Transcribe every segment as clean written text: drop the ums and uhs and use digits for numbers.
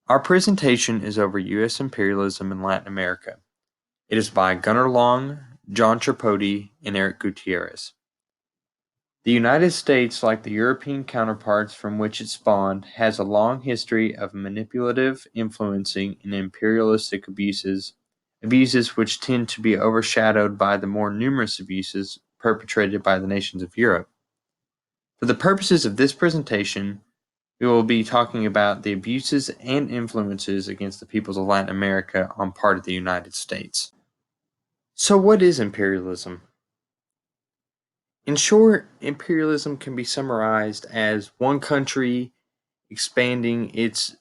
Our presentation is over U.S. imperialism in Latin America. It is by Gunnar Long, John Tripodi, and Eric Gutierrez. The United States, like the European counterparts from which it spawned, has a long history of manipulative, influencing, and imperialistic abuses which tend to be overshadowed by the more numerous abuses perpetrated by the nations of Europe. For the purposes of this presentation, we will be talking about the abuses and influences against the peoples of Latin America on part of the United States. So, what is imperialism? In short, imperialism can be summarized as one country expanding its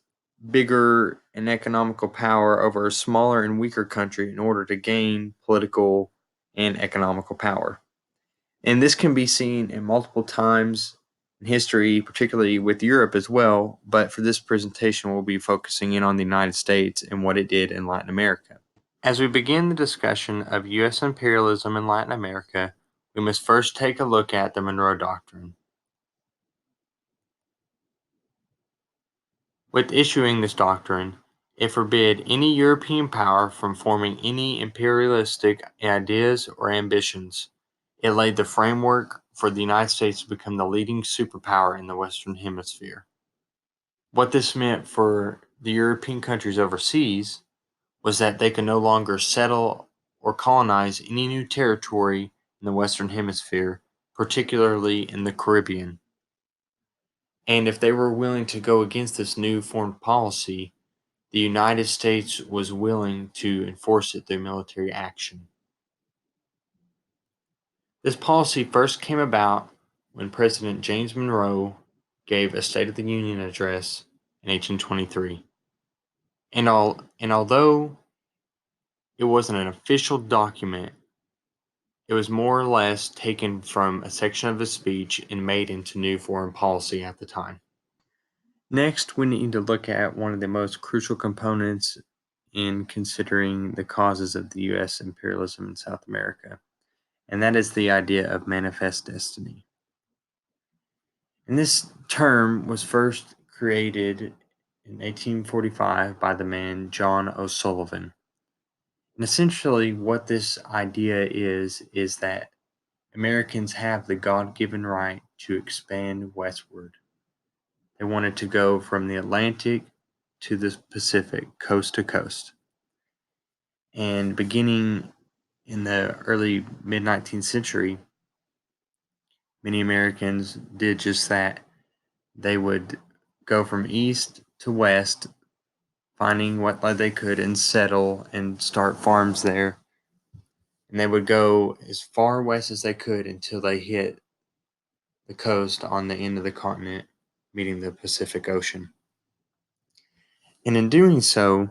bigger and economical power over a smaller and weaker country in order to gain political and economical power. And this can be seen in multiple times in history, particularly with Europe as well, but for this presentation we'll be focusing in on the United States and what it did in Latin America. As we begin the discussion of U.S. imperialism in Latin America, we must first take a look at the Monroe Doctrine. With issuing this doctrine, it forbid any European power from forming any imperialistic ideas or ambitions. It laid the framework for the United States to become the leading superpower in the Western Hemisphere. What this meant for the European countries overseas was that they could no longer settle or colonize any new territory in the Western Hemisphere, particularly in the Caribbean. And if they were willing to go against this new foreign policy, the United States was willing to enforce it through military action. This policy first came about when President James Monroe gave a State of the Union address in 1823. And although it wasn't an official document, it was more or less taken from a section of his speech and made into new foreign policy at the time. Next, we need to look at one of the most crucial components in considering the causes of the U.S. imperialism in South America, and that is the idea of manifest destiny. And this term was first created in 1845 by the man John O'Sullivan. And essentially, what this idea is that Americans have the God-given right to expand westward. They wanted to go from the Atlantic to the Pacific, coast to coast. And beginning in the early mid-19th century, many Americans did just that. They would go from east to west, finding what land they could and settle and start farms there. And they would go as far west as they could until they hit the coast on the end of the continent, meeting the Pacific Ocean. And in doing so,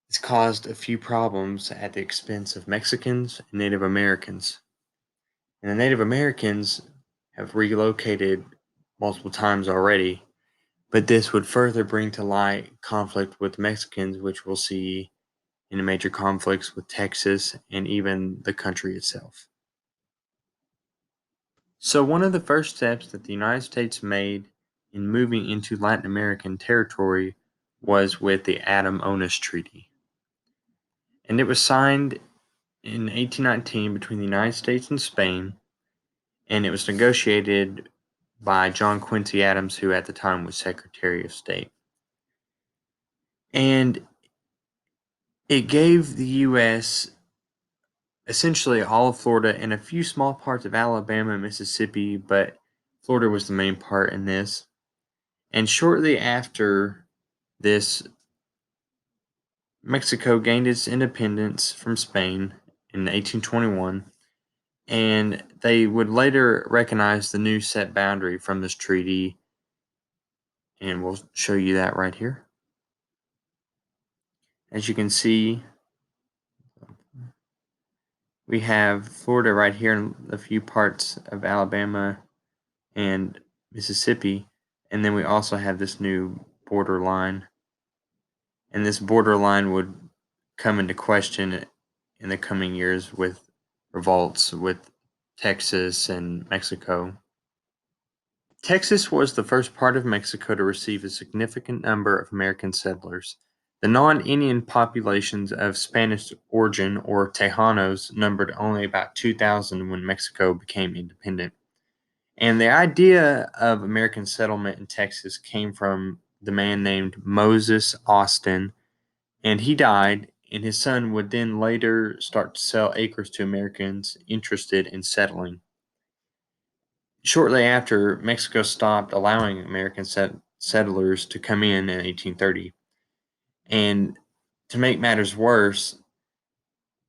it's caused a few problems at the expense of Mexicans and Native Americans. And the Native Americans have relocated multiple times already, but this would further bring to light conflict with Mexicans, which we'll see in major conflicts with Texas and even the country itself. So one of the first steps that the United States made in moving into Latin American territory was with the Adam-Onis Treaty. And it was signed in 1819 between the United States and Spain, and it was negotiated by John Quincy Adams, who at the time was Secretary of State. And it gave the U.S. essentially all of Florida and a few small parts of Alabama and Mississippi, but Florida was the main part in this. And shortly after this, Mexico gained its independence from Spain in 1821, and they would later recognize the new set boundary from this treaty, and we'll show you that right here. As you can see, we have Florida right here and a few parts of Alabama and Mississippi, and then we also have this new border line. And this border line would come into question in the coming years with revolts with Texas and Mexico. Texas was the first part of Mexico to receive a significant number of American settlers. The non-Indian populations of Spanish origin, or Tejanos, numbered only about 2,000 when Mexico became independent. And the idea of American settlement in Texas came from the man named Moses Austin, and he died, and his son would then later start to sell acres to Americans interested in settling. Shortly after, Mexico stopped allowing American settlers to come in 1830. And to make matters worse,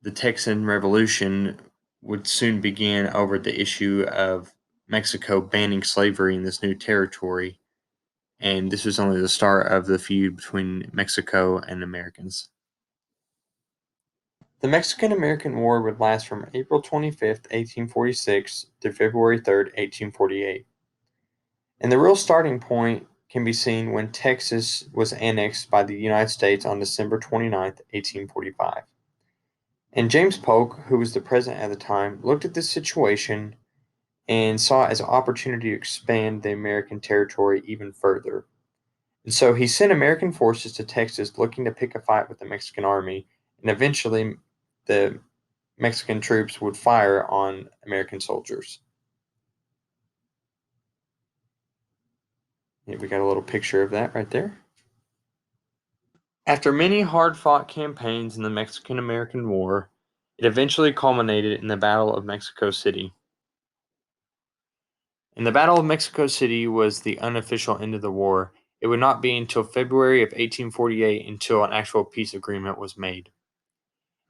the Texan Revolution would soon begin over the issue of Mexico banning slavery in this new territory. And this was only the start of the feud between Mexico and Americans. The Mexican-American War would last from April 25th, 1846 to February 3rd, 1848. And the real starting point can be seen when Texas was annexed by the United States on December 29th, 1845. And James Polk, who was the president at the time, looked at this situation and saw it as an opportunity to expand the American territory even further. And so he sent American forces to Texas looking to pick a fight with the Mexican army, and eventually the Mexican troops would fire on American soldiers. Yeah, we got a little picture of that right there. After many hard-fought campaigns in the Mexican-American War, it eventually culminated in the Battle of Mexico City. And the Battle of Mexico City was the unofficial end of the war. It would not be until February of 1848 until an actual peace agreement was made.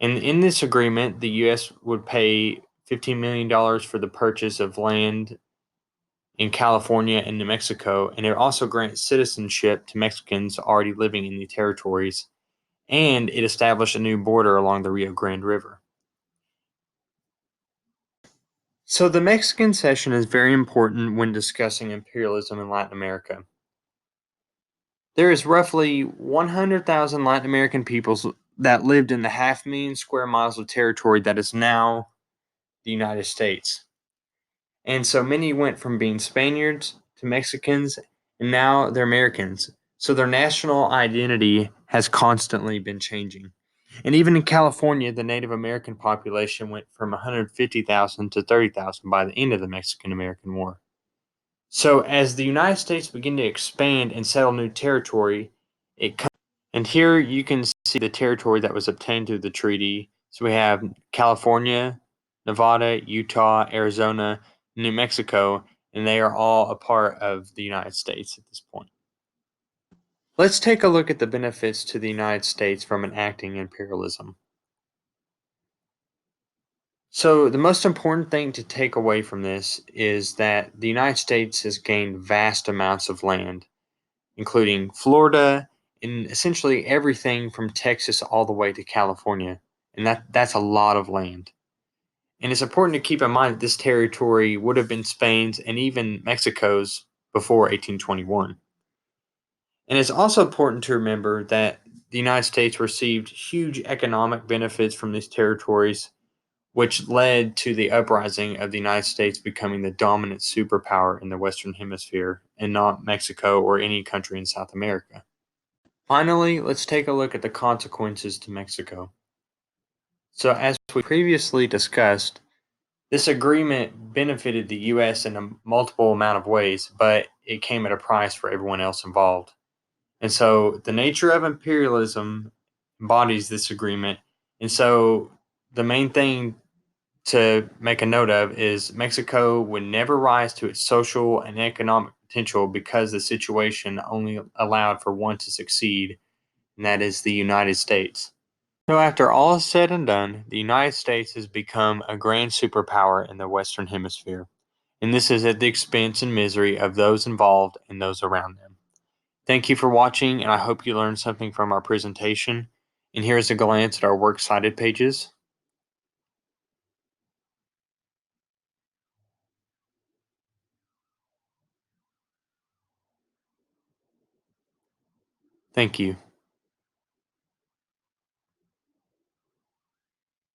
And in this agreement, the U.S. would pay $15 million for the purchase of land in California and New Mexico, and it would also grant citizenship to Mexicans already living in the territories, and it established a new border along the Rio Grande River. So the Mexican cession is very important when discussing imperialism in Latin America. There is roughly 100,000 Latin American peoples that lived in the 500,000 square miles of territory that is now the United States. And so many went from being Spaniards to Mexicans, and now they're Americans. So their national identity has constantly been changing. And even in California, the Native American population went from 150,000 to 30,000 by the end of the Mexican American War. So as the United States began to expand and settle new territory, and here you can see the territory that was obtained through the treaty. So we have California, Nevada, Utah, Arizona, New Mexico, and they are all a part of the United States at this point. Let's take a look at the benefits to the United States from enacting imperialism. So, the most important thing to take away from this is that the United States has gained vast amounts of land, including Florida and essentially everything from Texas all the way to California. And that's a lot of land. And it's important to keep in mind that this territory would have been Spain's and even Mexico's before 1821. And it's also important to remember that the United States received huge economic benefits from these territories, which led to the uprising of the United States becoming the dominant superpower in the Western Hemisphere and not Mexico or any country in South America. Finally, let's take a look at the consequences to Mexico. So, as we previously discussed, this agreement benefited the U.S. in a multiple amount of ways, but it came at a price for everyone else involved. And so, the nature of imperialism embodies this agreement. And so, the main thing to make a note of is Mexico would never rise to its social and economic potential because the situation only allowed for one to succeed, and that is the United States. So, after all is said and done, the United States has become a grand superpower in the Western Hemisphere, and this is at the expense and misery of those involved and those around them. Thank you for watching, and I hope you learned something from our presentation. And here's a glance at our works cited pages. Thank you.